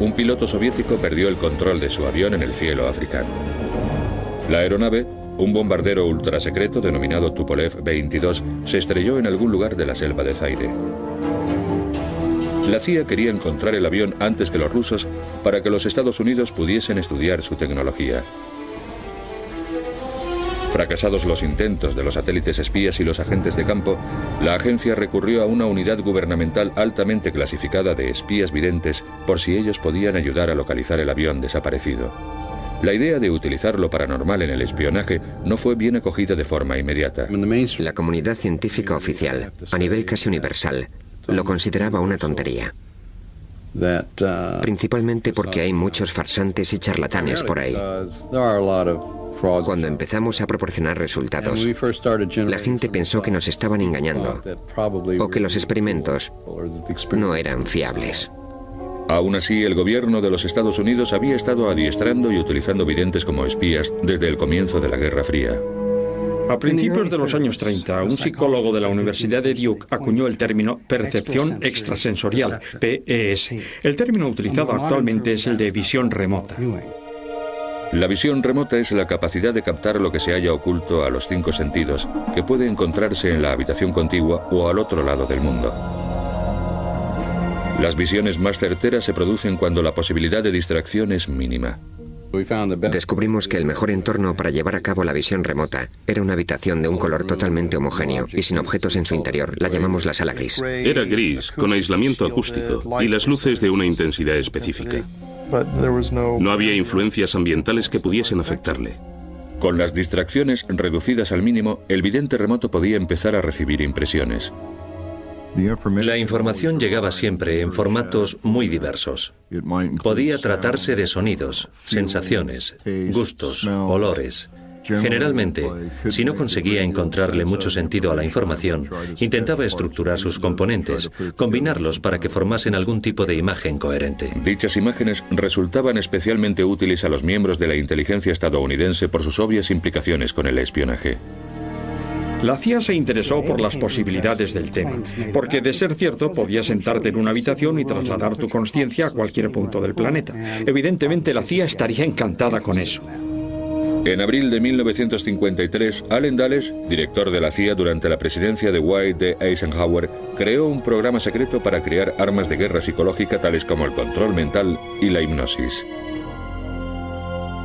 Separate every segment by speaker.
Speaker 1: un piloto soviético perdió el control de su avión en el cielo africano. La aeronave, un bombardero ultrasecreto denominado Tupolev 22, se estrelló en algún lugar de la selva de Zaire. La CIA quería encontrar el avión antes que los rusos para que los Estados Unidos pudiesen estudiar su tecnología. Fracasados los intentos de los satélites espías y los agentes de campo, la agencia recurrió a una unidad gubernamental altamente clasificada de espías videntes por si ellos podían ayudar a localizar el avión desaparecido. La idea de utilizar lo paranormal en el espionaje no fue bien acogida de forma inmediata.
Speaker 2: La comunidad científica oficial, a nivel casi universal, lo consideraba una tontería. Principalmente porque hay muchos farsantes y charlatanes por ahí. Cuando empezamos a proporcionar resultados, la gente pensó que nos estaban engañando o que los experimentos no eran fiables.
Speaker 1: Aún así, el gobierno de los Estados Unidos había estado adiestrando y utilizando videntes como espías desde el comienzo de la Guerra Fría.
Speaker 3: A principios de los años 30, un psicólogo de la Universidad de Duke acuñó el término percepción extrasensorial, PES. El término utilizado actualmente es el de visión remota.
Speaker 1: La visión remota es la capacidad de captar lo que se halla oculto a los 5 sentidos, que puede encontrarse en la habitación contigua o al otro lado del mundo. Las visiones más certeras se producen cuando la posibilidad de distracción es mínima.
Speaker 2: Descubrimos que el mejor entorno para llevar a cabo la visión remota era una habitación de un color totalmente homogéneo y sin objetos en su interior. La llamamos la sala gris.
Speaker 4: Era gris, con aislamiento acústico y las luces de una intensidad específica. No había influencias ambientales que pudiesen afectarle.
Speaker 1: Con las distracciones reducidas al mínimo, el vidente remoto podía empezar a recibir impresiones.
Speaker 5: La información llegaba siempre en formatos muy diversos. Podía tratarse de sonidos, sensaciones, gustos, olores. Generalmente, si no conseguía encontrarle mucho sentido a la información, intentaba estructurar sus componentes, combinarlos para que formasen algún tipo de imagen coherente.
Speaker 1: Dichas imágenes resultaban especialmente útiles a los miembros de la inteligencia estadounidense por sus obvias implicaciones con el espionaje.
Speaker 3: La CIA se interesó por las posibilidades del tema, porque de ser cierto podías sentarte en una habitación y trasladar tu consciencia a cualquier punto del planeta. Evidentemente la CIA estaría encantada con eso.
Speaker 1: En abril de 1953, Allen Dulles, director de la CIA durante la presidencia de Dwight D. Eisenhower, creó un programa secreto para crear armas de guerra psicológica tales como el control mental y la hipnosis.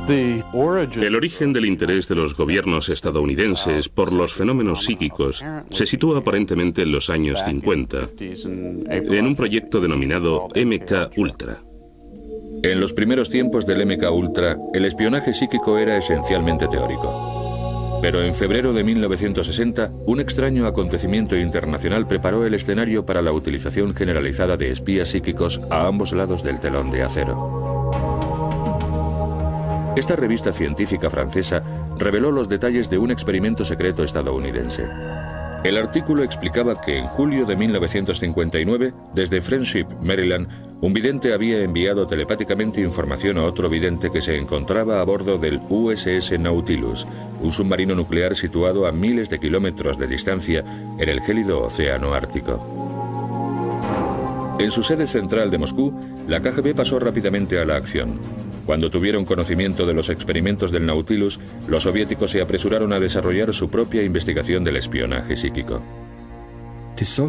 Speaker 4: El origen del interés de los gobiernos estadounidenses por los fenómenos psíquicos se sitúa aparentemente en los años 50, en un proyecto denominado MK Ultra.
Speaker 1: En los primeros tiempos del MK Ultra, el espionaje psíquico era esencialmente teórico. Pero en febrero de 1960, un extraño acontecimiento internacional preparó el escenario para la utilización generalizada de espías psíquicos a ambos lados del telón de acero. Esta revista científica francesa reveló los detalles de un experimento secreto estadounidense. El artículo explicaba que en julio de 1959, desde Friendship, Maryland, un vidente había enviado telepáticamente información a otro vidente que se encontraba a bordo del USS Nautilus, un submarino nuclear situado a miles de kilómetros de distancia en el gélido océano Ártico. En su sede central de Moscú, la KGB pasó rápidamente a la acción. Cuando tuvieron conocimiento de los experimentos del Nautilus, los soviéticos se apresuraron a desarrollar su propia investigación del espionaje psíquico.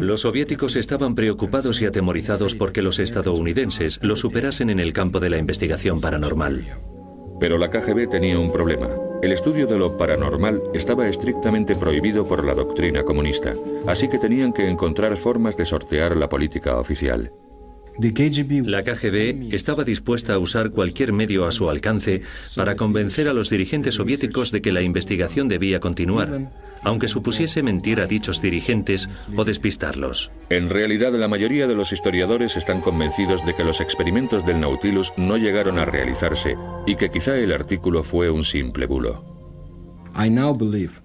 Speaker 5: Los soviéticos estaban preocupados y atemorizados porque los estadounidenses lo superasen en el campo de la investigación paranormal.
Speaker 1: Pero la KGB tenía un problema. El estudio de lo paranormal estaba estrictamente prohibido por la doctrina comunista, así que tenían que encontrar formas de sortear la política oficial.
Speaker 5: La KGB estaba dispuesta a usar cualquier medio a su alcance para convencer a los dirigentes soviéticos de que la investigación debía continuar, aunque supusiese mentir a dichos dirigentes o despistarlos.
Speaker 1: En realidad, la mayoría de los historiadores están convencidos de que los experimentos del Nautilus no llegaron a realizarse y que quizá el artículo fue un simple bulo.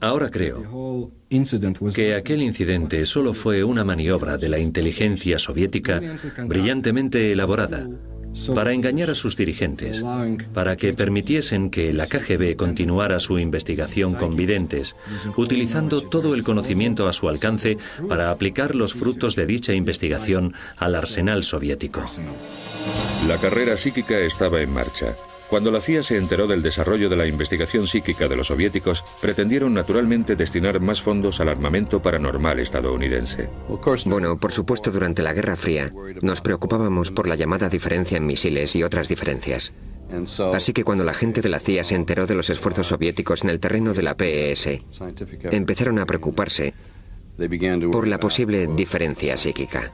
Speaker 5: Ahora creo que aquel incidente solo fue una maniobra de la inteligencia soviética brillantemente elaborada, para engañar a sus dirigentes, para que permitiesen que la KGB continuara su investigación con videntes, utilizando todo el conocimiento a su alcance para aplicar los frutos de dicha investigación al arsenal soviético.
Speaker 1: La carrera psíquica estaba en marcha. Cuando la CIA se enteró del desarrollo de la investigación psíquica de los soviéticos, pretendieron naturalmente destinar más fondos al armamento paranormal estadounidense.
Speaker 2: Bueno, por supuesto, durante la Guerra Fría nos preocupábamos por la llamada diferencia en misiles y otras diferencias. Así que cuando la gente de la CIA se enteró de los esfuerzos soviéticos en el terreno de la PES, empezaron a preocuparse por la posible diferencia psíquica.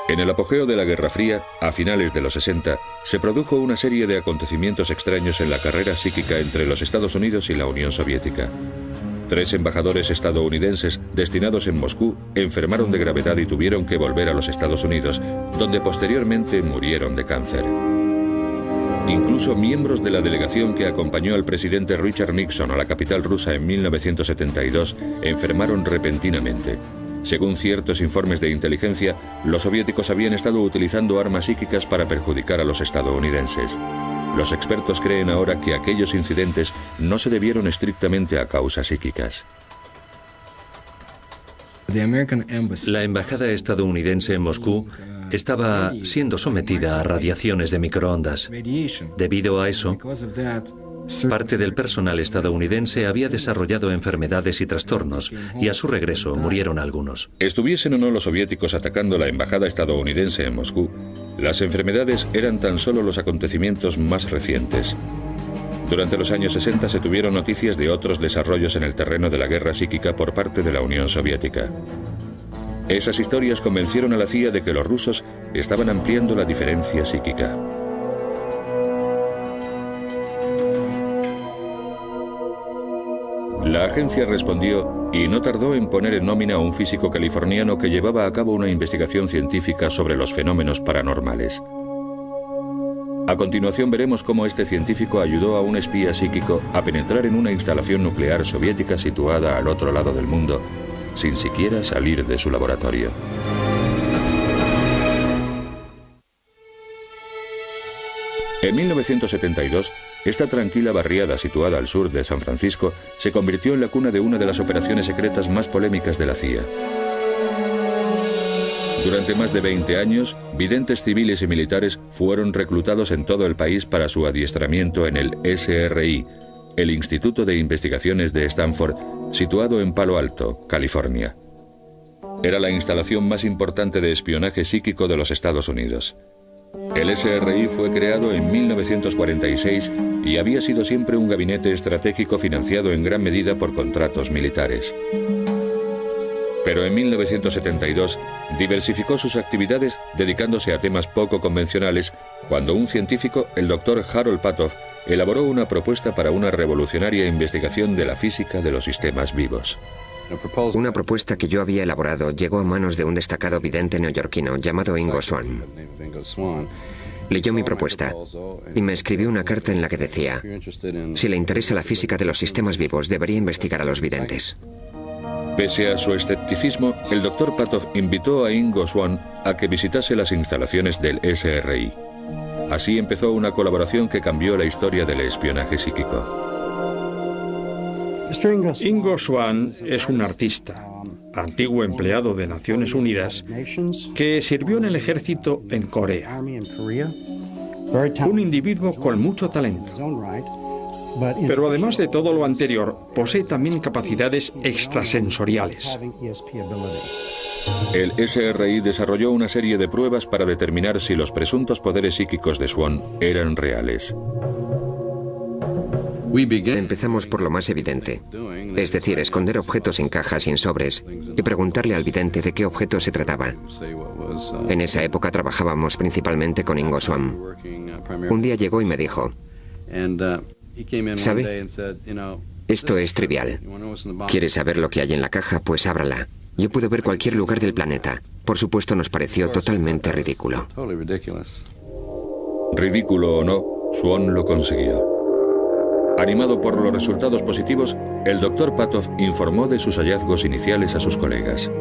Speaker 1: En el apogeo de la Guerra Fría, a finales de los 60, se produjo una serie de acontecimientos extraños en la carrera psíquica entre los Estados Unidos y la Unión Soviética. 3 embajadores estadounidenses destinados en Moscú enfermaron de gravedad y tuvieron que volver a los Estados Unidos, donde posteriormente murieron de cáncer. Incluso miembros de la delegación que acompañó al presidente Richard Nixon a la capital rusa en 1972 enfermaron repentinamente. Según ciertos informes de inteligencia, los soviéticos habían estado utilizando armas psíquicas para perjudicar a los estadounidenses. Los expertos creen ahora que aquellos incidentes no se debieron estrictamente a causas psíquicas.
Speaker 5: La embajada estadounidense en Moscú estaba siendo sometida a radiaciones de microondas. Debido a eso, parte del personal estadounidense había desarrollado enfermedades y trastornos, y a su regreso murieron algunos.
Speaker 1: Estuviesen o no los soviéticos atacando la embajada estadounidense en Moscú, las enfermedades eran tan solo los acontecimientos más recientes. Durante los años 60 se tuvieron noticias de otros desarrollos en el terreno de la guerra psíquica por parte de la Unión Soviética. Esas historias convencieron a la CIA de que los rusos estaban ampliando la diferencia psíquica. La agencia respondió y no tardó en poner en nómina a un físico californiano que llevaba a cabo una investigación científica sobre los fenómenos paranormales. A continuación veremos cómo este científico ayudó a un espía psíquico a penetrar en una instalación nuclear soviética situada al otro lado del mundo, sin siquiera salir de su laboratorio. En 1972, esta tranquila barriada situada al sur de San Francisco se convirtió en la cuna de una de las operaciones secretas más polémicas de la CIA. Durante más de 20 años, videntes civiles y militares fueron reclutados en todo el país para su adiestramiento en el SRI, el Instituto de Investigaciones de Stanford, situado en Palo Alto, California. Era la instalación más importante de espionaje psíquico de los Estados Unidos. El SRI fue creado en 1946 y había sido siempre un gabinete estratégico financiado en gran medida por contratos militares. Pero en 1972 diversificó sus actividades dedicándose a temas poco convencionales cuando un científico, el Dr. Harold Patoff, elaboró una propuesta para una revolucionaria investigación de la física de los sistemas vivos.
Speaker 2: Una propuesta que yo había elaborado llegó a manos de un destacado vidente neoyorquino llamado Ingo Swann. Leyó mi propuesta y me escribió una carta en la que decía: si le interesa la física de los sistemas vivos, debería investigar a los videntes.
Speaker 1: Pese a su escepticismo, el Dr. Patoff invitó a Ingo Swann a que visitase las instalaciones del SRI. Así empezó una colaboración que cambió la historia del espionaje psíquico.
Speaker 3: Ingo Swann es un artista, antiguo empleado de Naciones Unidas, que sirvió en el ejército en Corea. Un individuo con mucho talento. Pero además de todo lo anterior, posee también capacidades extrasensoriales.
Speaker 1: El SRI desarrolló una serie de pruebas para determinar si los presuntos poderes psíquicos de Swann eran reales.
Speaker 2: Empezamos por lo más evidente, es decir, esconder objetos en cajas y en sobres y preguntarle al vidente de qué objeto se trataba. En esa época trabajábamos principalmente con Ingo Swann. Un día llegó y me dijo: ¿sabe? Esto es trivial. ¿Quiere saber lo que hay en la caja? Pues ábrala. Yo pude ver cualquier lugar del planeta. Por supuesto, nos pareció totalmente ridículo.
Speaker 1: Ridículo o no, Swann lo consiguió. Animado por los resultados positivos, el Dr. Patoff informó de sus hallazgos iniciales a sus colegas.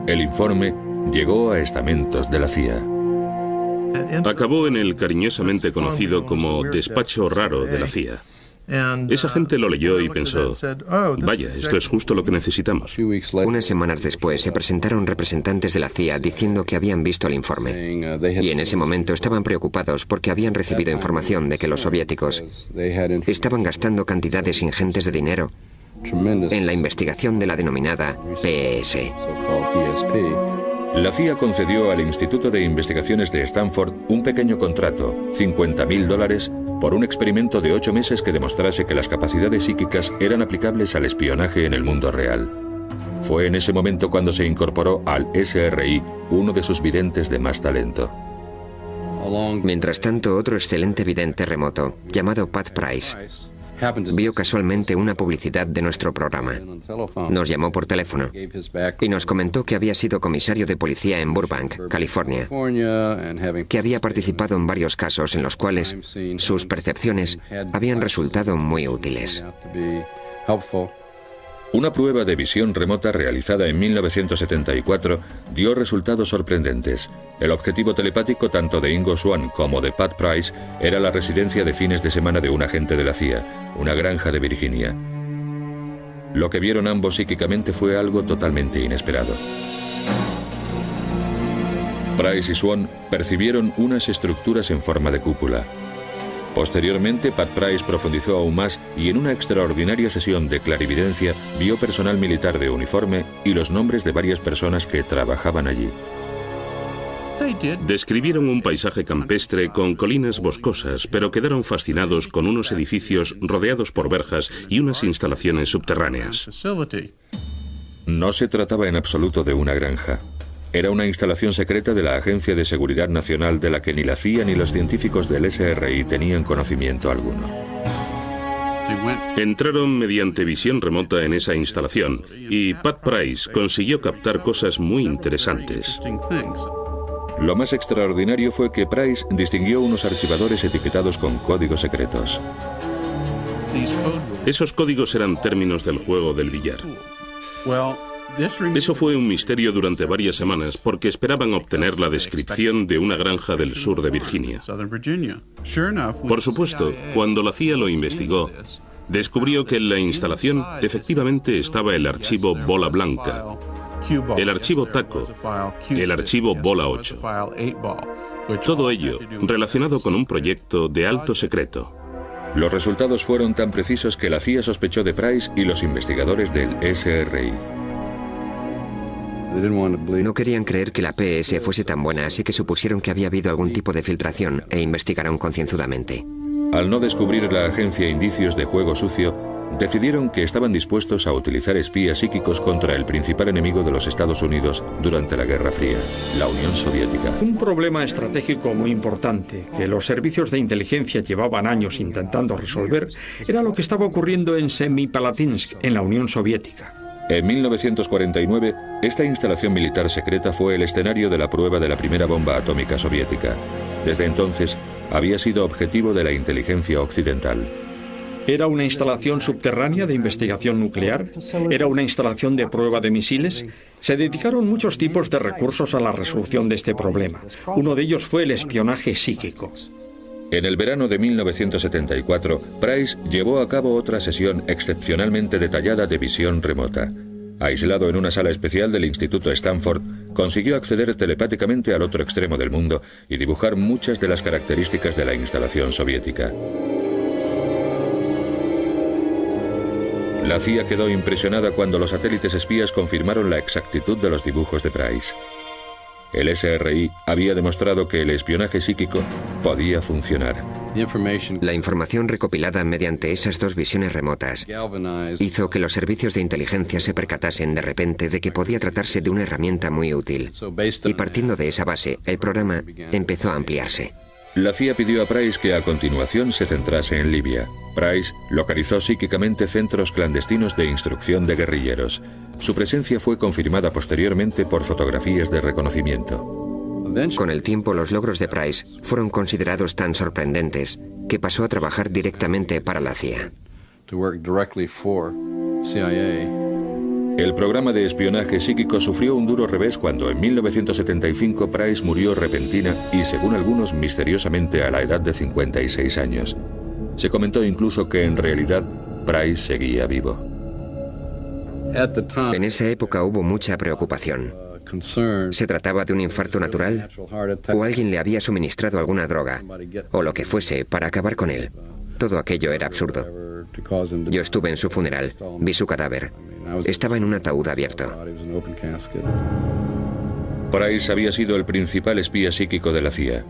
Speaker 1: El informe llegó a estamentos de la CIA.
Speaker 4: Acabó en el cariñosamente conocido como despacho raro de la CIA. Esa gente lo leyó y pensó, vaya, esto es justo lo que necesitamos.
Speaker 2: Unas semanas después se presentaron representantes de la CIA diciendo que habían visto el informe. Y en ese momento estaban preocupados porque habían recibido información de que los soviéticos estaban gastando cantidades ingentes de dinero en la investigación de la denominada PES.
Speaker 1: La CIA concedió al Instituto de Investigaciones de Stanford un pequeño contrato, $50.000, por un experimento de 8 meses que demostrase que las capacidades psíquicas eran aplicables al espionaje en el mundo real. Fue en ese momento cuando se incorporó al SRI uno de sus videntes de más talento.
Speaker 2: Mientras tanto, otro excelente vidente remoto, llamado Pat Price, vio casualmente una publicidad de nuestro programa. Nos llamó por teléfono y nos comentó que había sido comisario de policía en Burbank, California, que había participado en varios casos en los cuales sus percepciones habían resultado muy útiles.
Speaker 1: Una prueba de visión remota realizada en 1974 dio resultados sorprendentes. El objetivo telepático tanto de Ingo Swann como de Pat Price era la residencia de fines de semana de un agente de la CIA, una granja de Virginia. Lo que vieron ambos psíquicamente fue algo totalmente inesperado. Price y Swann percibieron unas estructuras en forma de cúpula. Posteriormente, Pat Price profundizó aún más y en una extraordinaria sesión de clarividencia vio personal militar de uniforme y los nombres de varias personas que trabajaban allí.
Speaker 4: Describieron un paisaje campestre con colinas boscosas, pero quedaron fascinados con unos edificios rodeados por verjas y unas instalaciones subterráneas.
Speaker 1: No se trataba en absoluto de una granja. Era una instalación secreta de la Agencia de Seguridad Nacional de la que ni la CIA ni los científicos del SRI tenían conocimiento alguno.
Speaker 4: Entraron mediante visión remota en esa instalación y Pat Price consiguió captar cosas muy interesantes.
Speaker 1: Lo más extraordinario fue que Price distinguió unos archivadores etiquetados con códigos secretos.
Speaker 4: Esos códigos eran términos del juego del billar. Eso fue un misterio durante varias semanas porque esperaban obtener la descripción de una granja del sur de Virginia. Por supuesto, cuando la CIA lo investigó, descubrió que en la instalación efectivamente estaba el archivo Bola Blanca, el archivo Taco, el archivo Bola 8. Todo ello relacionado con un proyecto de alto secreto.
Speaker 1: Los resultados fueron tan precisos que la CIA sospechó de Price y los investigadores del SRI.
Speaker 2: No querían creer que la PES fuese tan buena, así que supusieron que había habido algún tipo de filtración e investigaron concienzudamente.
Speaker 1: Al no descubrir la agencia indicios de juego sucio, decidieron que estaban dispuestos a utilizar espías psíquicos contra el principal enemigo de los Estados Unidos durante la Guerra Fría, la Unión Soviética.
Speaker 3: Un problema estratégico muy importante que los servicios de inteligencia llevaban años intentando resolver era lo que estaba ocurriendo en Semipalatinsk, en la Unión Soviética.
Speaker 1: En 1949, esta instalación militar secreta fue el escenario de la prueba de la primera bomba atómica soviética. Desde entonces, había sido objetivo de la inteligencia occidental.
Speaker 3: ¿Era una instalación subterránea de investigación nuclear? ¿Era una instalación de prueba de misiles? Se dedicaron muchos tipos de recursos a la resolución de este problema. Uno de ellos fue el espionaje psíquico.
Speaker 1: En el verano de 1974, Price llevó a cabo otra sesión excepcionalmente detallada de visión remota. Aislado en una sala especial del Instituto Stanford, consiguió acceder telepáticamente al otro extremo del mundo y dibujar muchas de las características de la instalación soviética. La CIA quedó impresionada cuando los satélites espías confirmaron la exactitud de los dibujos de Price. El SRI había demostrado que el espionaje psíquico podía funcionar.
Speaker 2: La información recopilada mediante esas dos visiones remotas hizo que los servicios de inteligencia se percatasen de repente de que podía tratarse de una herramienta muy útil. Y partiendo de esa base, el programa empezó a ampliarse.
Speaker 1: La CIA pidió a Price que a continuación se centrase en Libia. Price localizó psíquicamente centros clandestinos de instrucción de guerrilleros. Su presencia fue confirmada posteriormente por fotografías de reconocimiento.
Speaker 2: Con el tiempo, los logros de Price fueron considerados tan sorprendentes que pasó a trabajar directamente para la CIA.
Speaker 1: El programa de espionaje psíquico sufrió un duro revés cuando en 1975 Price murió repentina y, según algunos, misteriosamente a la edad de 56 años. Se comentó incluso que en realidad Price seguía vivo.
Speaker 2: En esa época hubo mucha preocupación. ¿Se trataba de un infarto natural? ¿O alguien le había suministrado alguna droga? O lo que fuese para acabar con él. Todo aquello era absurdo. Yo estuve en su funeral, vi su cadáver. Estaba en un ataúd abierto.
Speaker 1: Price había sido el principal espía psíquico de la CIA.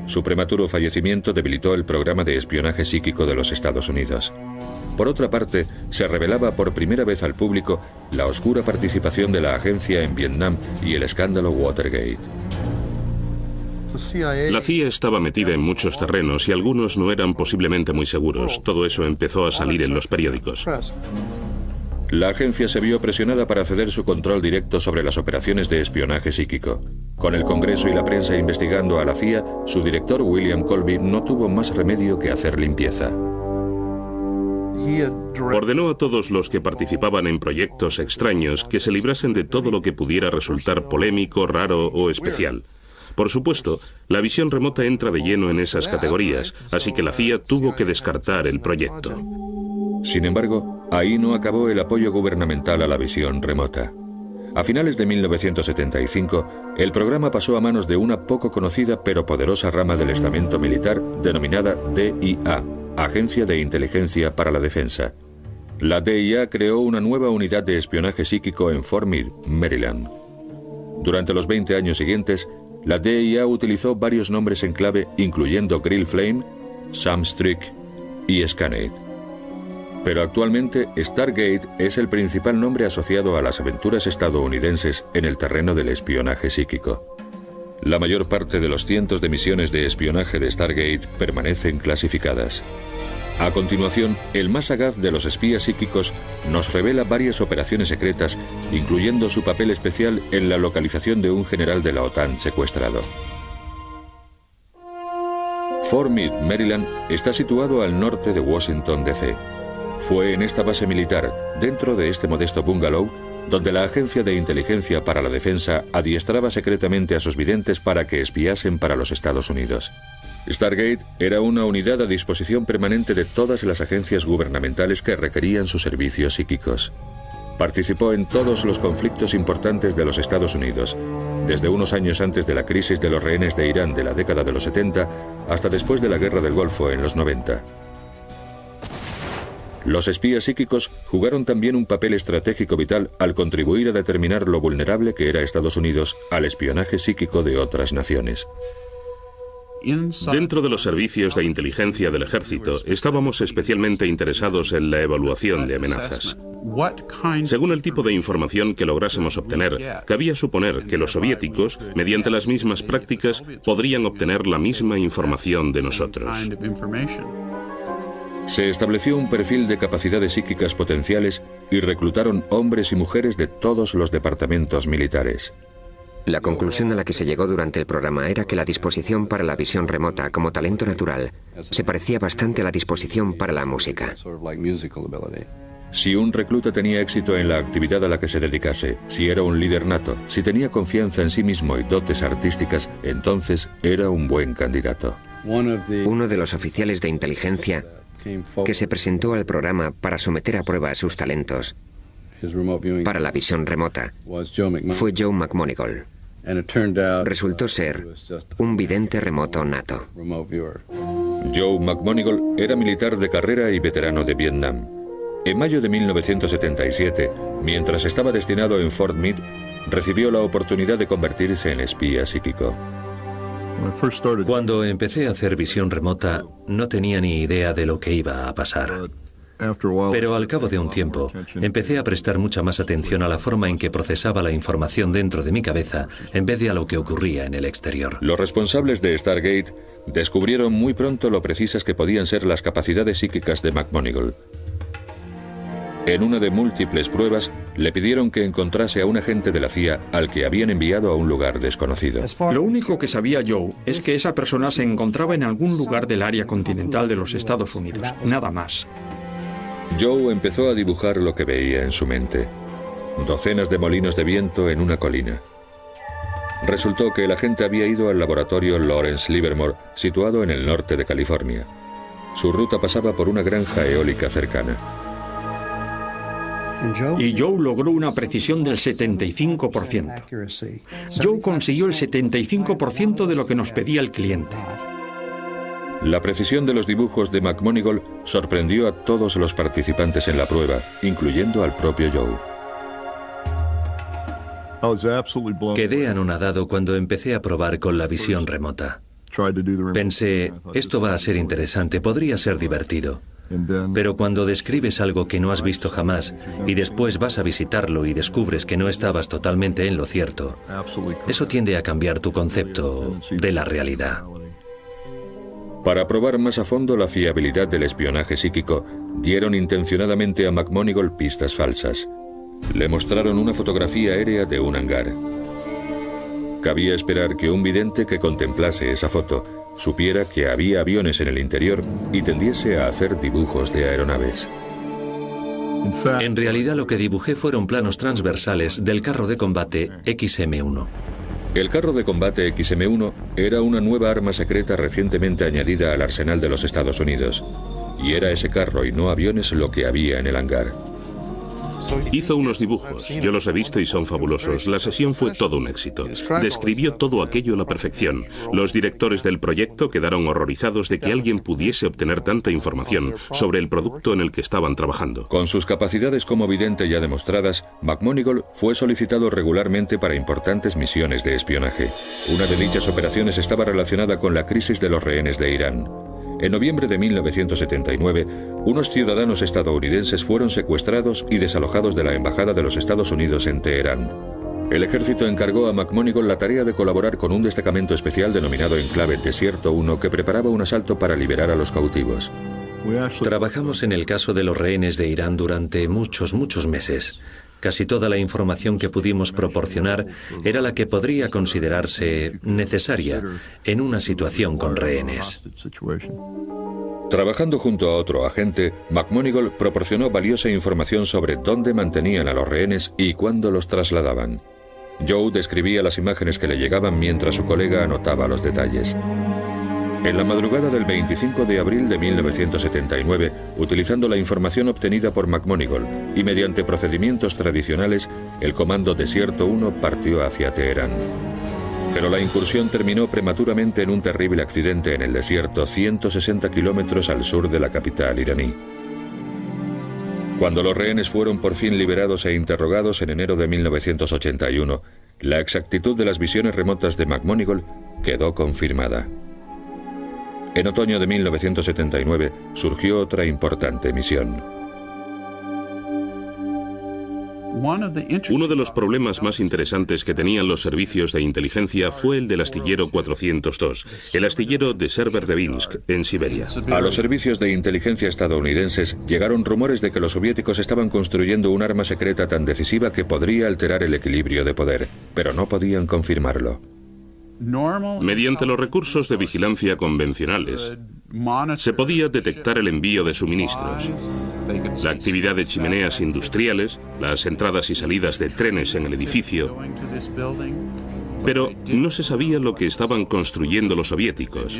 Speaker 1: Su prematuro fallecimiento debilitó el programa de espionaje psíquico de los Estados Unidos. Por otra parte, se revelaba por primera vez al público la oscura participación de la agencia en Vietnam y el escándalo Watergate.
Speaker 4: La CIA estaba metida en muchos terrenos y algunos no eran posiblemente muy seguros. Todo eso empezó a salir en los periódicos.
Speaker 1: La agencia se vio presionada para ceder su control directo sobre las operaciones de espionaje psíquico. Con el Congreso y la prensa investigando a la CIA, su director William Colby no tuvo más remedio que hacer limpieza.
Speaker 4: Ordenó a todos los que participaban en proyectos extraños que se librasen de todo lo que pudiera resultar polémico, raro o especial. Por supuesto, la visión remota entra de lleno en esas categorías, así que la CIA tuvo que descartar el proyecto.
Speaker 1: Sin embargo, ahí no acabó el apoyo gubernamental a la visión remota. A finales de 1975, el programa pasó a manos de una poco conocida pero poderosa rama del estamento militar denominada DIA, Agencia de Inteligencia para la Defensa. La DIA creó una nueva unidad de espionaje psíquico en Fort Meade, Maryland. Durante los 20 años siguientes, la DIA utilizó varios nombres en clave, incluyendo Grill Flame, Sam Strick y Scanate. Pero actualmente Stargate es el principal nombre asociado a las aventuras estadounidenses en el terreno del espionaje psíquico. La mayor parte de los cientos de misiones de espionaje de Stargate permanecen clasificadas. A continuación, el más sagaz de los espías psíquicos nos revela varias operaciones secretas, incluyendo su papel especial en la localización de un general de la OTAN secuestrado. Fort Meade, Maryland, está situado al norte de Washington, D.C. Fue en esta base militar, dentro de este modesto bungalow, donde la Agencia de Inteligencia para la Defensa adiestraba secretamente a sus videntes para que espiasen para los Estados Unidos. Stargate era una unidad a disposición permanente de todas las agencias gubernamentales que requerían sus servicios psíquicos. Participó en todos los conflictos importantes de los Estados Unidos, desde unos años antes de la crisis de los rehenes de Irán de la década de los 70 hasta después de la Guerra del Golfo en los 90. Los espías psíquicos jugaron también un papel estratégico vital al contribuir a determinar lo vulnerable que era Estados Unidos al espionaje psíquico de otras naciones.
Speaker 4: Dentro de los servicios de inteligencia del ejército, estábamos especialmente interesados en la evaluación de amenazas. Según el tipo de información que lográsemos obtener, cabía suponer que los soviéticos, mediante las mismas prácticas, podrían obtener la misma información de nosotros.
Speaker 1: Se estableció un perfil de capacidades psíquicas potenciales y reclutaron hombres y mujeres de todos los departamentos militares.
Speaker 2: La conclusión a la que se llegó durante el programa era que la disposición para la visión remota como talento natural se parecía bastante a la disposición para la música.
Speaker 1: Si un recluta tenía éxito en la actividad a la que se dedicase, si era un líder nato, si tenía confianza en sí mismo y dotes artísticas, entonces era un buen candidato.
Speaker 2: Uno de los oficiales de inteligencia que se presentó al programa para someter a prueba sus talentos para la visión remota fue Joe McMonigal. Resultó ser un vidente remoto nato.
Speaker 1: Joe McMonigal era militar de carrera y veterano de Vietnam. En mayo de 1977, mientras estaba destinado en Fort Meade, recibió la oportunidad de convertirse en espía psíquico.
Speaker 5: Cuando empecé a hacer visión remota, no tenía ni idea de lo que iba a pasar. Pero al cabo de un tiempo, empecé a prestar mucha más atención a la forma en que procesaba la información dentro de mi cabeza en vez de a lo que ocurría en el exterior.
Speaker 1: Los responsables de Stargate descubrieron muy pronto lo precisas que podían ser las capacidades psíquicas de McMonigal. En una de múltiples pruebas, le pidieron que encontrase a un agente de la CIA al que habían enviado a un lugar desconocido.
Speaker 3: Lo único que sabía Joe es que esa persona se encontraba en algún lugar del área continental de los Estados Unidos, nada más.
Speaker 1: Joe empezó a dibujar lo que veía en su mente. docenas de molinos de viento en una colina. Resultó que el agente había ido al laboratorio Lawrence Livermore, situado en el norte de California. Su ruta pasaba por una granja eólica cercana.
Speaker 3: Y Joe logró una precisión del 75%. Joe consiguió el 75% de lo que nos pedía el cliente.
Speaker 1: La precisión de los dibujos de McMoneagle sorprendió a todos los participantes en la prueba, incluyendo al propio Joe.
Speaker 5: Quedé anonadado cuando empecé a probar con la visión remota. Pensé, esto va a ser interesante, podría ser divertido. Pero cuando describes algo que no has visto jamás y después vas a visitarlo y descubres que no estabas totalmente en lo cierto, eso tiende a cambiar tu concepto de la realidad.
Speaker 1: Para probar más a fondo la fiabilidad del espionaje psíquico, dieron intencionadamente a McMoneagle pistas falsas. Le mostraron una fotografía aérea de un hangar. Cabía esperar que un vidente que contemplase esa foto supiera que había aviones en el interior y tendiese a hacer dibujos de aeronaves.
Speaker 5: En realidad lo que dibujé fueron planos transversales del carro de combate XM-1.
Speaker 1: El carro de combate XM-1 era una nueva arma secreta recientemente añadida al arsenal de los Estados Unidos. Y era ese carro y no aviones lo que había en el hangar.
Speaker 4: Hizo unos dibujos, yo los he visto y son fabulosos. La sesión fue todo un éxito. Describió todo aquello a la perfección. Los directores del proyecto quedaron horrorizados de que alguien pudiese obtener tanta información sobre el producto en el que estaban trabajando.
Speaker 1: Con sus capacidades como vidente ya demostradas, McMoneagle fue solicitado regularmente para importantes misiones de espionaje. Una de dichas operaciones estaba relacionada con la crisis de los rehenes de Irán. En noviembre de 1979, unos ciudadanos estadounidenses fueron secuestrados y desalojados de la Embajada de los Estados Unidos en Teherán. El ejército encargó a McMoneagle la tarea de colaborar con un destacamento especial denominado Enclave Desierto 1 que preparaba un asalto para liberar a los cautivos.
Speaker 5: Trabajamos en el caso de los rehenes de Irán durante muchos meses. Casi toda la información que pudimos proporcionar era la que podría considerarse necesaria en una situación con rehenes.
Speaker 1: Trabajando junto a otro agente, McMoneagle proporcionó valiosa información sobre dónde mantenían a los rehenes y cuándo los trasladaban. Joe describía las imágenes que le llegaban mientras su colega anotaba los detalles. En la madrugada del 25 de abril de 1979, utilizando la información obtenida por McMoneagle y mediante procedimientos tradicionales, el Comando Desierto 1 partió hacia Teherán. Pero la incursión terminó prematuramente en un terrible accidente en el desierto, 160 kilómetros al sur de la capital iraní. Cuando los rehenes fueron por fin liberados e interrogados en enero de 1981, la exactitud de las visiones remotas de McMoneagle quedó confirmada. En otoño de 1979 surgió otra importante misión.
Speaker 4: Uno de los problemas más interesantes que tenían los servicios de inteligencia fue el del astillero 402, el astillero de Severodvinsk, en Siberia.
Speaker 1: A los servicios de inteligencia estadounidenses llegaron rumores de que los soviéticos estaban construyendo un arma secreta tan decisiva que podría alterar el equilibrio de poder, pero no podían confirmarlo.
Speaker 4: Mediante los recursos de vigilancia convencionales, se podía detectar el envío de suministros, la actividad de chimeneas industriales, las entradas y salidas de trenes en el edificio, pero no se sabía lo que estaban construyendo los soviéticos.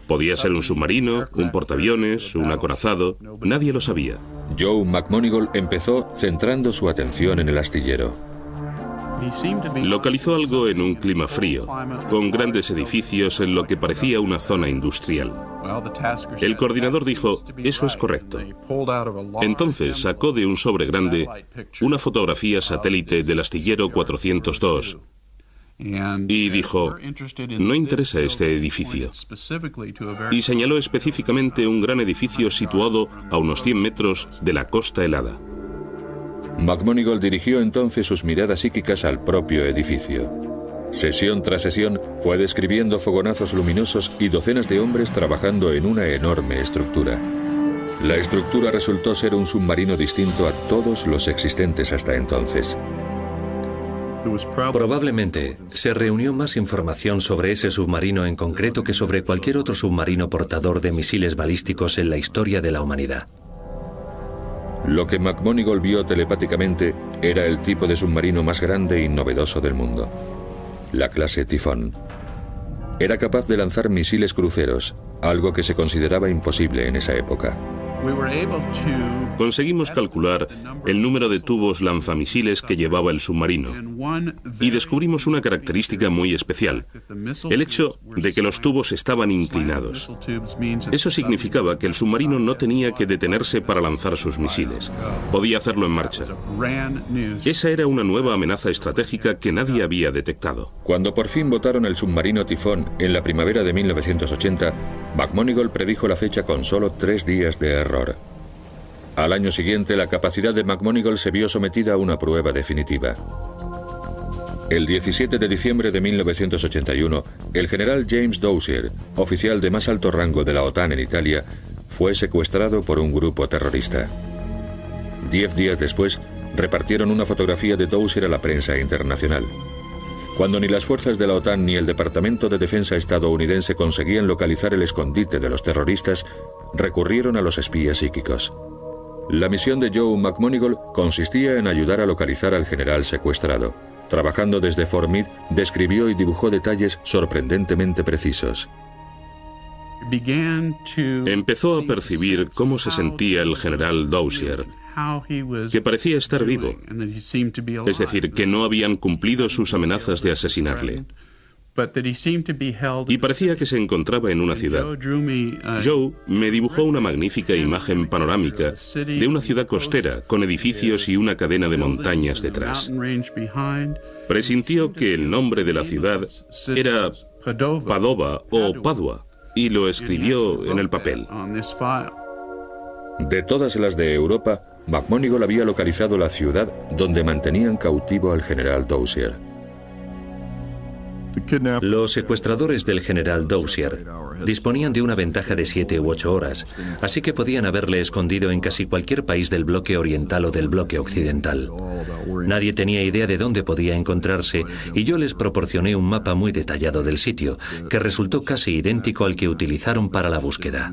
Speaker 4: Podía ser un submarino, un portaaviones, un acorazado, nadie lo sabía.
Speaker 1: Joe McMoneagle empezó centrando su atención en el astillero.
Speaker 4: Localizó algo en un clima frío, con grandes edificios en lo que parecía una zona industrial. El coordinador dijo, eso es correcto. Entonces sacó de un sobre grande una fotografía satélite del astillero 402 y dijo, no interesa este edificio. Y señaló específicamente un gran edificio situado a unos 100 metros de la costa helada.
Speaker 1: McMoneagle dirigió entonces sus miradas psíquicas al propio edificio. Sesión tras sesión fue describiendo fogonazos luminosos y docenas de hombres trabajando en una enorme estructura. La estructura resultó ser un submarino distinto a todos los existentes hasta entonces.
Speaker 5: Probablemente se reunió más información sobre ese submarino en concreto que sobre cualquier otro submarino portador de misiles balísticos en la historia de la humanidad.
Speaker 1: Lo que McMonigle vio telepáticamente era el tipo de submarino más grande y novedoso del mundo, la clase Tifón. Era capaz de lanzar misiles cruceros, algo que se consideraba imposible en esa época.
Speaker 4: Conseguimos calcular el número de tubos lanzamisiles que llevaba el submarino y descubrimos una característica muy especial, el hecho de que los tubos estaban inclinados. Eso significaba que el submarino no tenía que detenerse para lanzar sus misiles, podía hacerlo en marcha. Esa era una nueva amenaza estratégica que nadie había detectado.
Speaker 1: Cuando por fin botaron el submarino Tifón en la primavera de 1980, McMonigle predijo la fecha con solo 3 días de error. Al año siguiente, la capacidad de McMonigle se vio sometida a una prueba definitiva. El 17 de diciembre de 1981, el general James Dozier, oficial de más alto rango de la OTAN en Italia, fue secuestrado por un grupo terrorista. 10 días después, repartieron una fotografía de Dozier a la prensa internacional. Cuando ni las fuerzas de la OTAN ni el Departamento de Defensa estadounidense conseguían localizar el escondite de los terroristas, recurrieron a los espías psíquicos. La misión de Joe McMonigle consistía en ayudar a localizar al general secuestrado. Trabajando desde Fort Meade, describió y dibujó detalles sorprendentemente precisos.
Speaker 4: Empezó a percibir cómo se sentía el general Dozier, que parecía estar vivo, es decir, que no habían cumplido sus amenazas de asesinarle. Y parecía que se encontraba en una ciudad. Joe me dibujó una magnífica imagen panorámica de una ciudad costera con edificios y una cadena de montañas detrás. Presintió que el nombre de la ciudad era Padova o Padua y lo escribió en el papel.
Speaker 1: De todas las de Europa, McMonigle había localizado la ciudad donde mantenían cautivo al general Dozier.
Speaker 5: Los secuestradores del general Dozier disponían de una ventaja de 7 u 8 horas, así que podían haberle escondido en casi cualquier país del bloque oriental o del bloque occidental. Nadie tenía idea de dónde podía encontrarse y yo les proporcioné un mapa muy detallado del sitio, que resultó casi idéntico al que utilizaron para la búsqueda.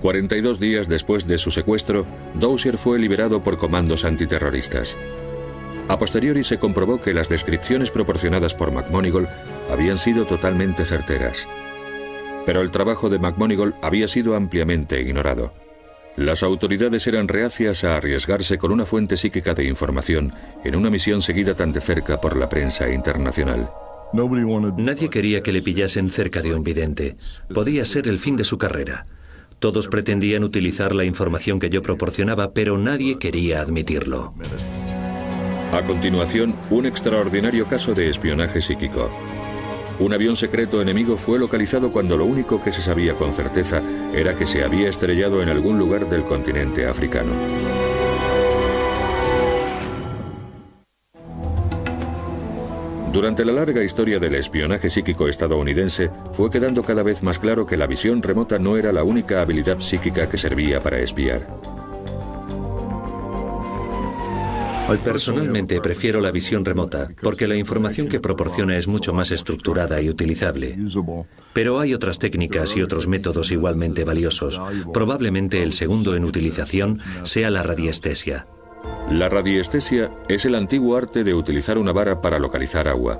Speaker 1: 42 días después de su secuestro, Dozier fue liberado por comandos antiterroristas. A posteriori se comprobó que las descripciones proporcionadas por McMonigle habían sido totalmente certeras. Pero el trabajo de McMonigle había sido ampliamente ignorado. Las autoridades eran reacias a arriesgarse con una fuente psíquica de información en una misión seguida tan de cerca por la prensa internacional.
Speaker 5: Nadie quería que le pillasen cerca de un vidente. Podía ser el fin de su carrera. Todos pretendían utilizar la información que yo proporcionaba, pero nadie quería admitirlo.
Speaker 1: A continuación, un extraordinario caso de espionaje psíquico. Un avión secreto enemigo fue localizado cuando lo único que se sabía con certeza era que se había estrellado en algún lugar del continente africano. Durante la larga historia del espionaje psíquico estadounidense, fue quedando cada vez más claro que la visión remota no era la única habilidad psíquica que servía para espiar.
Speaker 5: Personalmente prefiero la visión remota, porque la información que proporciona es mucho más estructurada y utilizable. Pero hay otras técnicas y otros métodos igualmente valiosos. Probablemente el segundo en utilización sea la radiestesia.
Speaker 1: La radiestesia es el antiguo arte de utilizar una vara para localizar agua.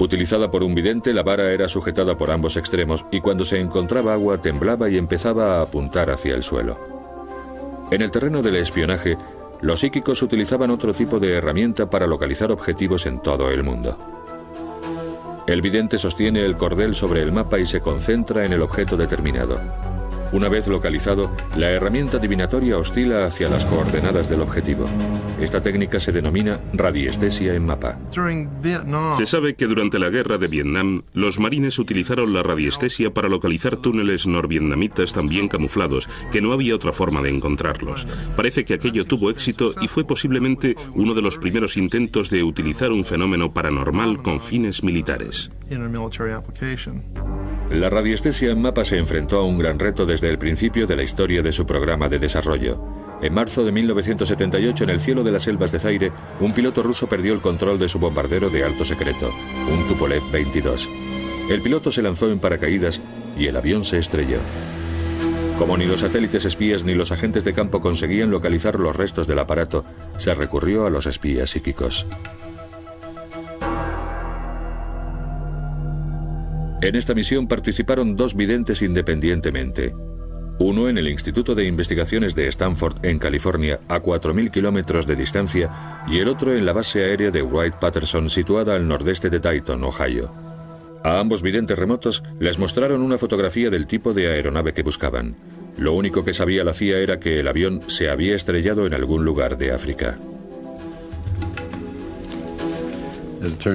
Speaker 1: Utilizada por un vidente, la vara era sujetada por ambos extremos y cuando se encontraba agua temblaba y empezaba a apuntar hacia el suelo. En el terreno del espionaje, los psíquicos utilizaban otro tipo de herramienta para localizar objetivos en todo el mundo. El vidente sostiene el cordel sobre el mapa y se concentra en el objeto determinado. Una vez localizado, la herramienta divinatoria oscila hacia las coordenadas del objetivo. Esta técnica se denomina radiestesia en mapa.
Speaker 4: Se sabe que durante la guerra de Vietnam, los marines utilizaron la radiestesia para localizar túneles norvietnamitas tan bien camuflados que no había otra forma de encontrarlos. Parece que aquello tuvo éxito y fue posiblemente uno de los primeros intentos de utilizar un fenómeno paranormal con fines militares.
Speaker 1: La radiestesia en mapa se enfrentó a un gran reto desde el principio de la historia de su programa de desarrollo. En marzo de 1978, en el cielo de las selvas de Zaire, un piloto ruso perdió el control de su bombardero de alto secreto, un Tupolev 22. El piloto se lanzó en paracaídas y el avión se estrelló. Como ni los satélites espías ni los agentes de campo conseguían localizar los restos del aparato, se recurrió a los espías psíquicos. En esta misión participaron 2 videntes independientemente. Uno en el Instituto de Investigaciones de Stanford, en California, a 4.000 kilómetros de distancia, y el otro en la base aérea de Wright-Patterson, situada al nordeste de Dayton, Ohio. A ambos videntes remotos les mostraron una fotografía del tipo de aeronave que buscaban. Lo único que sabía la CIA era que el avión se había estrellado en algún lugar de África.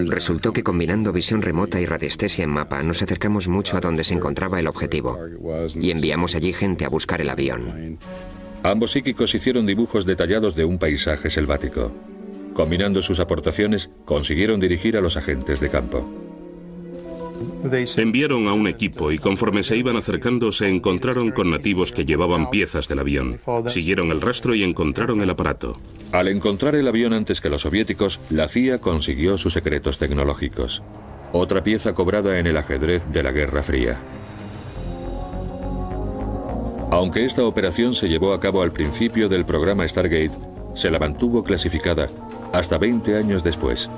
Speaker 2: Resultó que combinando visión remota y radiestesia en mapa nos acercamos mucho a donde se encontraba el objetivo y enviamos allí gente a buscar el avión.
Speaker 1: Ambos psíquicos hicieron dibujos detallados de un paisaje selvático. Combinando sus aportaciones, consiguieron dirigir a los agentes de campo.
Speaker 4: Enviaron a un equipo y conforme se iban acercando se encontraron con nativos que llevaban piezas del avión. Siguieron el rastro y encontraron el aparato.
Speaker 1: Al encontrar el avión antes que los soviéticos, la CIA consiguió sus secretos tecnológicos. Otra pieza cobrada en el ajedrez de la Guerra Fría. Aunque esta operación se llevó a cabo al principio del programa Stargate, se la mantuvo clasificada hasta 20 años después,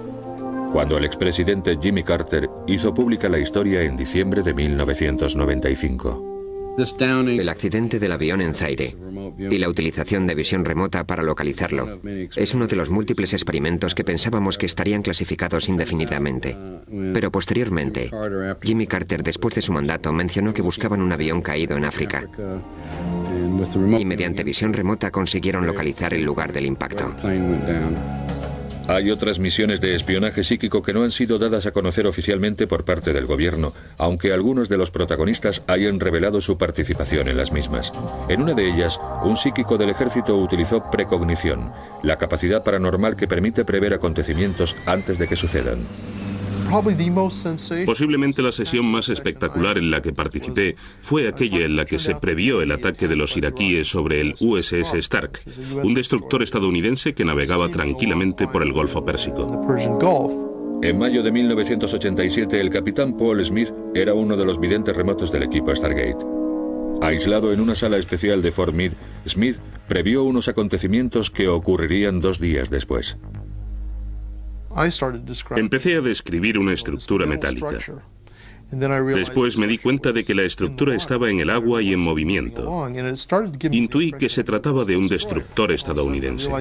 Speaker 1: cuando el expresidente Jimmy Carter hizo pública la historia en diciembre de 1995.
Speaker 2: El accidente del avión en Zaire y la utilización de visión remota para localizarlo es uno de los múltiples experimentos que pensábamos que estarían clasificados indefinidamente. Pero posteriormente, Jimmy Carter, después de su mandato, mencionó que buscaban un avión caído en África y mediante visión remota consiguieron localizar el lugar del impacto.
Speaker 1: Hay otras misiones de espionaje psíquico que no han sido dadas a conocer oficialmente por parte del gobierno, aunque algunos de los protagonistas hayan revelado su participación en las mismas. En una de ellas, un psíquico del ejército utilizó precognición, la capacidad paranormal que permite prever acontecimientos antes de que sucedan.
Speaker 4: Posiblemente la sesión más espectacular en la que participé fue aquella en la que se previó el ataque de los iraquíes sobre el USS Stark, un destructor estadounidense que navegaba tranquilamente por el Golfo Pérsico.
Speaker 1: En mayo de 1987, el capitán Paul Smith era uno de los videntes remotos del equipo Stargate. Aislado en una sala especial de Fort Meade, Smith previó unos acontecimientos que ocurrirían 2 días después.
Speaker 4: Empecé a describir una estructura metálica. Después me di cuenta de que la estructura estaba en el agua y en movimiento. Intuí que se trataba de un destructor estadounidense.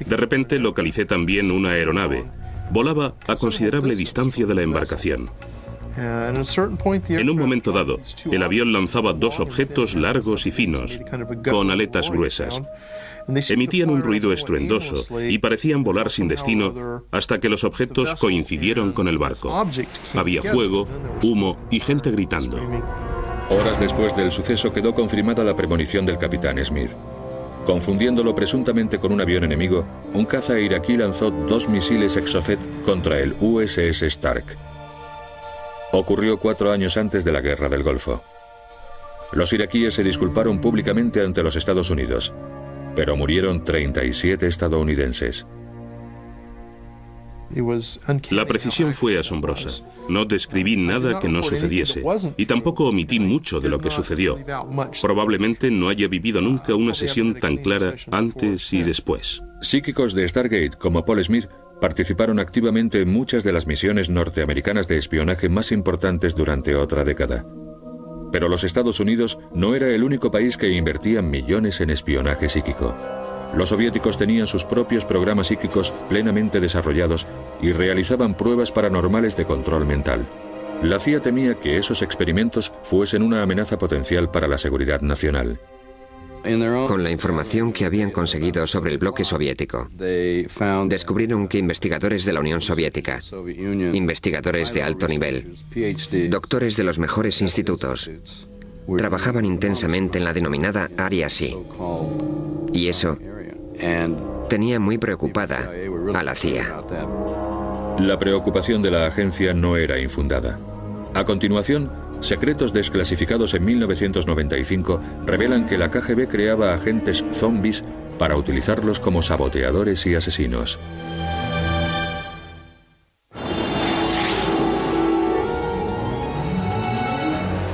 Speaker 4: De repente localicé también una aeronave. Volaba a considerable distancia de la embarcación. En un momento dado, el avión lanzaba 2 objetos largos y finos, con aletas gruesas. Emitían un ruido estruendoso y parecían volar sin destino hasta que los objetos coincidieron con el barco. Había fuego, humo y gente gritando.
Speaker 1: Horas después del suceso quedó confirmada la premonición del capitán Smith. Confundiéndolo presuntamente con un avión enemigo, un caza iraquí lanzó 2 misiles Exocet contra el USS Stark. Ocurrió 4 años antes de la Guerra del Golfo. Los iraquíes se disculparon públicamente ante los Estados Unidos, pero murieron 37 estadounidenses.
Speaker 4: La precisión fue asombrosa. No describí nada que no sucediese y tampoco omití mucho de lo que sucedió. Probablemente no haya vivido nunca una sesión tan clara antes y después.
Speaker 1: Psíquicos de Stargate como Paul Smith participaron activamente en muchas de las misiones norteamericanas de espionaje más importantes durante otra década. Pero los Estados Unidos no era el único país que invertía millones en espionaje psíquico. Los soviéticos tenían sus propios programas psíquicos plenamente desarrollados y realizaban pruebas paranormales de control mental. La CIA temía que esos experimentos fuesen una amenaza potencial para la seguridad nacional.
Speaker 2: Con la información que habían conseguido sobre el bloque soviético, descubrieron que investigadores de la Unión Soviética, investigadores de alto nivel, doctores de los mejores institutos, trabajaban intensamente en la denominada Área Sí. Y eso tenía muy preocupada a la CIA.
Speaker 1: La preocupación de la agencia no era infundada. A continuación, secretos desclasificados en 1995 revelan que la KGB creaba agentes zombies para utilizarlos como saboteadores y asesinos.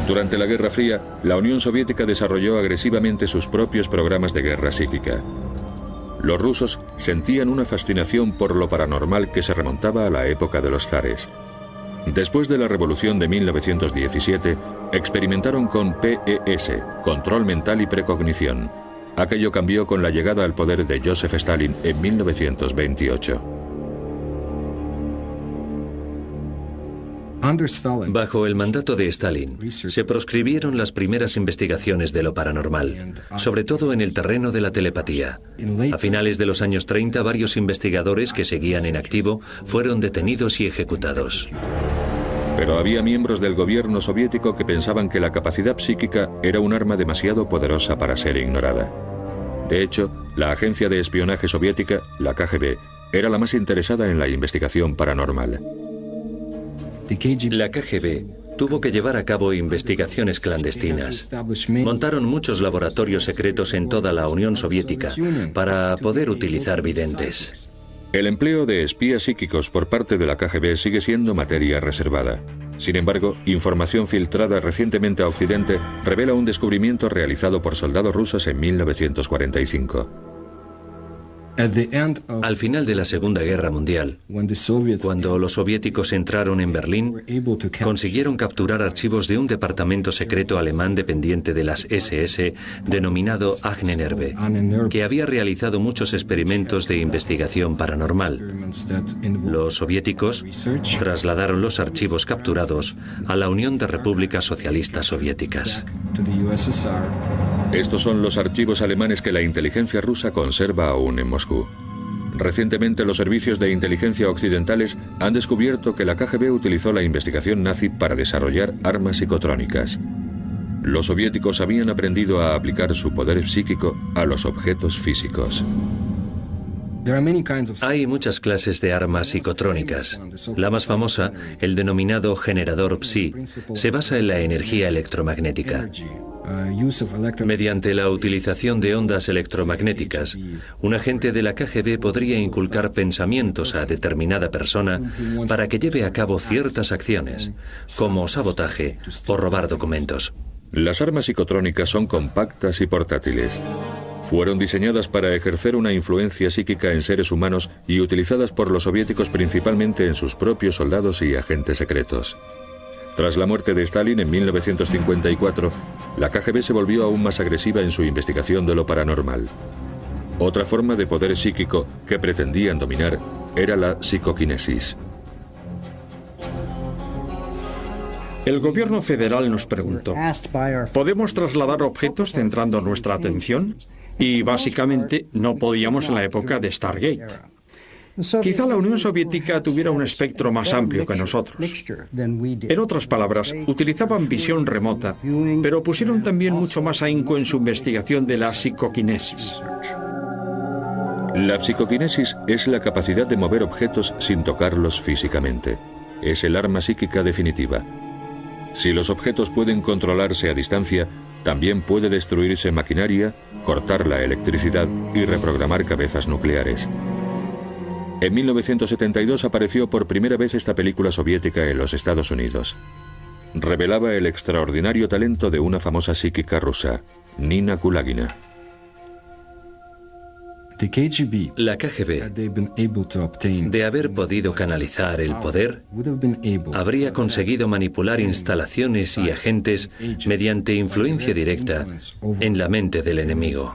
Speaker 1: Durante la Guerra Fría, la Unión Soviética desarrolló agresivamente sus propios programas de guerra psíquica. Los rusos sentían una fascinación por lo paranormal que se remontaba a la época de los zares. Después de la Revolución de 1917, experimentaron con PES, control mental y precognición. Aquello cambió con la llegada al poder de Joseph Stalin en 1928.
Speaker 5: Bajo el mandato de Stalin, se proscribieron las primeras investigaciones de lo paranormal, sobre todo en el terreno de la telepatía. A finales de los años 30, varios investigadores que seguían en activo fueron detenidos y ejecutados.
Speaker 1: Pero había miembros del gobierno soviético que pensaban que la capacidad psíquica era un arma demasiado poderosa para ser ignorada. De hecho, la agencia de espionaje soviética, la KGB, era la más interesada en la investigación paranormal.
Speaker 5: La KGB tuvo que llevar a cabo investigaciones clandestinas. Montaron muchos laboratorios secretos en toda la Unión Soviética para poder utilizar videntes.
Speaker 1: El empleo de espías psíquicos por parte de la KGB sigue siendo materia reservada. Sin embargo, información filtrada recientemente a Occidente revela un descubrimiento realizado por soldados rusos en 1945.
Speaker 5: Al final de la Segunda Guerra Mundial, cuando los soviéticos entraron en Berlín, consiguieron capturar archivos de un departamento secreto alemán dependiente de las SS, denominado Ahnenerbe, que había realizado muchos experimentos de investigación paranormal. Los soviéticos trasladaron los archivos capturados a la Unión de Repúblicas Socialistas Soviéticas.
Speaker 1: Estos son los archivos alemanes que la inteligencia rusa conserva aún en Moscú. Recientemente, los servicios de inteligencia occidentales han descubierto que la KGB utilizó la investigación nazi para desarrollar armas psicotrónicas. Los soviéticos habían aprendido a aplicar su poder psíquico a los objetos físicos.
Speaker 5: Hay muchas clases de armas psicotrónicas. La más famosa, el denominado generador psi, se basa en la energía electromagnética. Mediante la utilización de ondas electromagnéticas, un agente de la KGB podría inculcar pensamientos a determinada persona para que lleve a cabo ciertas acciones, como sabotaje o robar documentos.
Speaker 1: Las armas psicotrónicas son compactas y portátiles. Fueron diseñadas para ejercer una influencia psíquica en seres humanos y utilizadas por los soviéticos principalmente en sus propios soldados y agentes secretos. Tras la muerte de Stalin en 1954, la KGB se volvió aún más agresiva en su investigación de lo paranormal. Otra forma de poder psíquico que pretendían dominar era la psicoquinesis.
Speaker 3: El gobierno federal nos preguntó, ¿podemos trasladar objetos centrando nuestra atención? Y básicamente no podíamos en la época de Stargate. Quizá la Unión Soviética tuviera un espectro más amplio que nosotros. En otras palabras, utilizaban visión remota, pero pusieron también mucho más ahínco en su investigación de la psicoquinesis.
Speaker 1: La psicoquinesis es la capacidad de mover objetos sin tocarlos físicamente. Es el arma psíquica definitiva. Si los objetos pueden controlarse a distancia, también puede destruirse maquinaria, cortar la electricidad y reprogramar cabezas nucleares. En 1972 apareció por primera vez esta película soviética en los Estados Unidos. Revelaba el extraordinario talento de una famosa psíquica rusa, Nina Kulagina.
Speaker 5: La KGB, de haber podido canalizar el poder, habría conseguido manipular instalaciones y agentes mediante influencia directa en la mente del enemigo.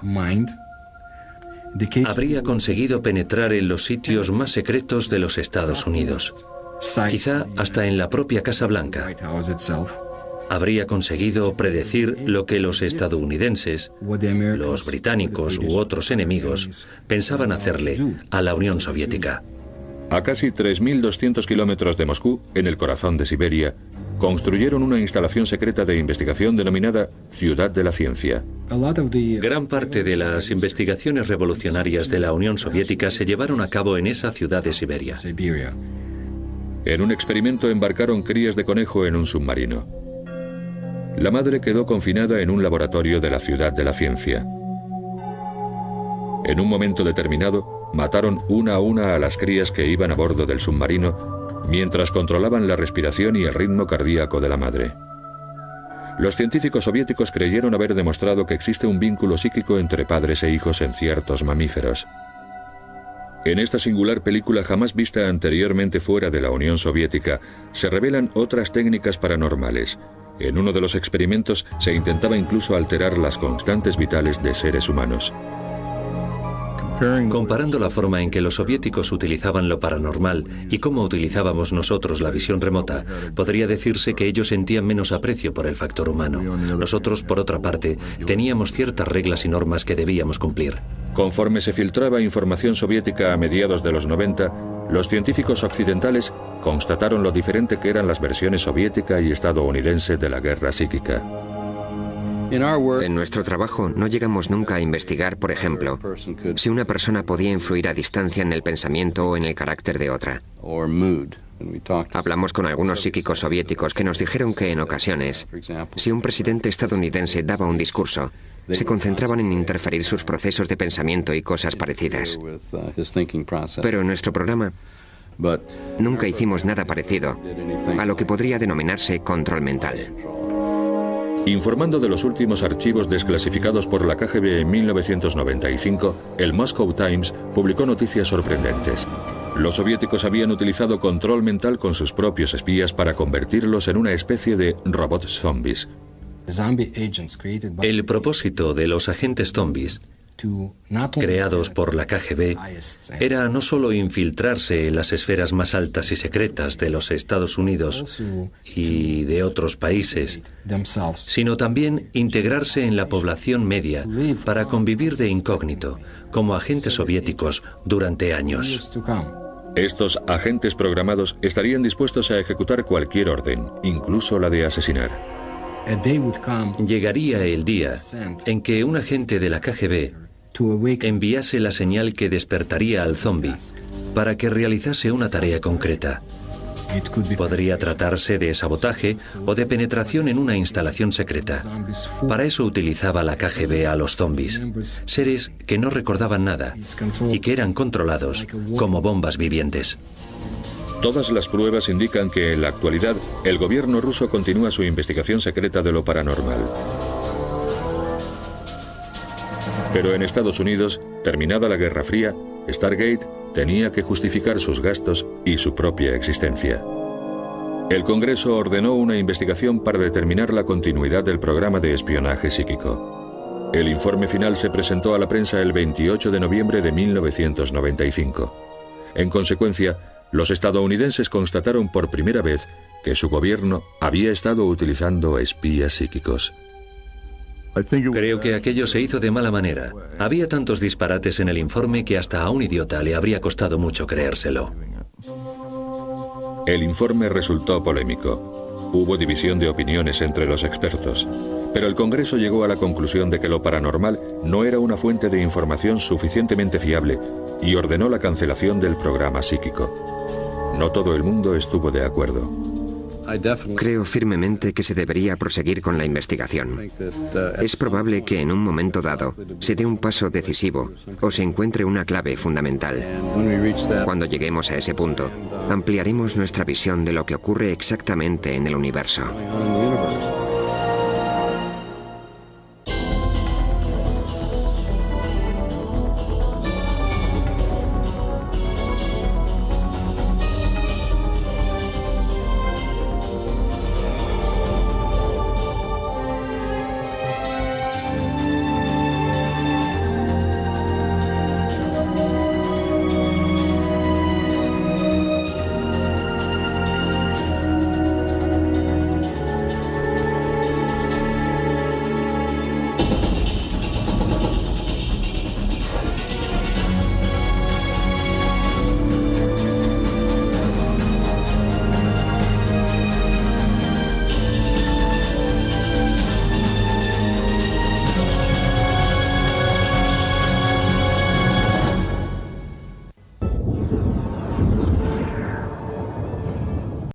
Speaker 5: Habría conseguido penetrar en los sitios más secretos de los Estados Unidos, quizá hasta en la propia Casa Blanca. Habría conseguido predecir lo que los estadounidenses, los británicos u otros enemigos pensaban hacerle a la Unión Soviética.
Speaker 1: A casi 3.200 kilómetros de Moscú, en el corazón de Siberia, construyeron una instalación secreta de investigación denominada Ciudad de la Ciencia.
Speaker 5: Gran parte de las investigaciones revolucionarias de la Unión Soviética se llevaron a cabo en esa ciudad de Siberia.
Speaker 1: En un experimento embarcaron crías de conejo en un submarino. La madre quedó confinada en un laboratorio de la Ciudad de la Ciencia. En un momento determinado, mataron una a una a las crías que iban a bordo del submarino, mientras controlaban la respiración y el ritmo cardíaco de la madre. Los científicos soviéticos creyeron haber demostrado que existe un vínculo psíquico entre padres e hijos en ciertos mamíferos. En esta singular película jamás vista anteriormente fuera de la Unión Soviética, se revelan otras técnicas paranormales. En uno de los experimentos se intentaba incluso alterar las constantes vitales de seres humanos.
Speaker 5: Comparando la forma en que los soviéticos utilizaban lo paranormal y cómo utilizábamos nosotros la visión remota, podría decirse que ellos sentían menos aprecio por el factor humano. Nosotros, por otra parte, teníamos ciertas reglas y normas que debíamos cumplir.
Speaker 1: Conforme se filtraba información soviética a mediados de los 90, los científicos occidentales constataron lo diferente que eran las versiones soviética y estadounidense de la guerra psíquica.
Speaker 2: En nuestro trabajo no llegamos nunca a investigar, por ejemplo, si una persona podía influir a distancia en el pensamiento o en el carácter de otra. Hablamos con algunos psíquicos soviéticos que nos dijeron que en ocasiones, si un presidente estadounidense daba un discurso, se concentraban en interferir sus procesos de pensamiento y cosas parecidas. Pero en nuestro programa nunca hicimos nada parecido a lo que podría denominarse control mental.
Speaker 1: Informando de los últimos archivos desclasificados por la KGB en 1995, el Moscow Times publicó noticias sorprendentes. Los soviéticos habían utilizado control mental con sus propios espías para convertirlos en una especie de robots zombies.
Speaker 5: El propósito de los agentes zombies creados por la KGB era no solo infiltrarse en las esferas más altas y secretas de los Estados Unidos y de otros países, sino también integrarse en la población media para convivir de incógnito, como agentes soviéticos, durante años.
Speaker 1: Estos agentes programados estarían dispuestos a ejecutar cualquier orden, incluso la de asesinar.
Speaker 5: Llegaría el día en que un agente de la KGB enviase la señal que despertaría al zombi para que realizase una tarea concreta. Podría tratarse de sabotaje o de penetración en una instalación secreta. Para eso utilizaba la KGB a los zombis, seres que no recordaban nada y que eran controlados como bombas vivientes.
Speaker 1: Todas las pruebas indican que en la actualidad el gobierno ruso continúa su investigación secreta de lo paranormal. Pero en Estados Unidos, terminada la Guerra Fría, Stargate tenía que justificar sus gastos y su propia existencia. El Congreso ordenó una investigación para determinar la continuidad del programa de espionaje psíquico. El informe final se presentó a la prensa el 28 de noviembre de 1995. En consecuencia, los estadounidenses constataron por primera vez que su gobierno había estado utilizando espías psíquicos.
Speaker 5: Creo que aquello se hizo de mala manera. Había tantos disparates en el informe que hasta a un idiota le habría costado mucho creérselo.
Speaker 1: El informe resultó polémico. Hubo división de opiniones entre los expertos. Pero el Congreso llegó a la conclusión de que lo paranormal no era una fuente de información suficientemente fiable y ordenó la cancelación del programa psíquico. No todo el mundo estuvo de acuerdo.
Speaker 2: Creo firmemente que se debería proseguir con la investigación. Es probable que en un momento dado se dé un paso decisivo o se encuentre una clave fundamental. Cuando lleguemos a ese punto, ampliaremos nuestra visión de lo que ocurre exactamente en el universo.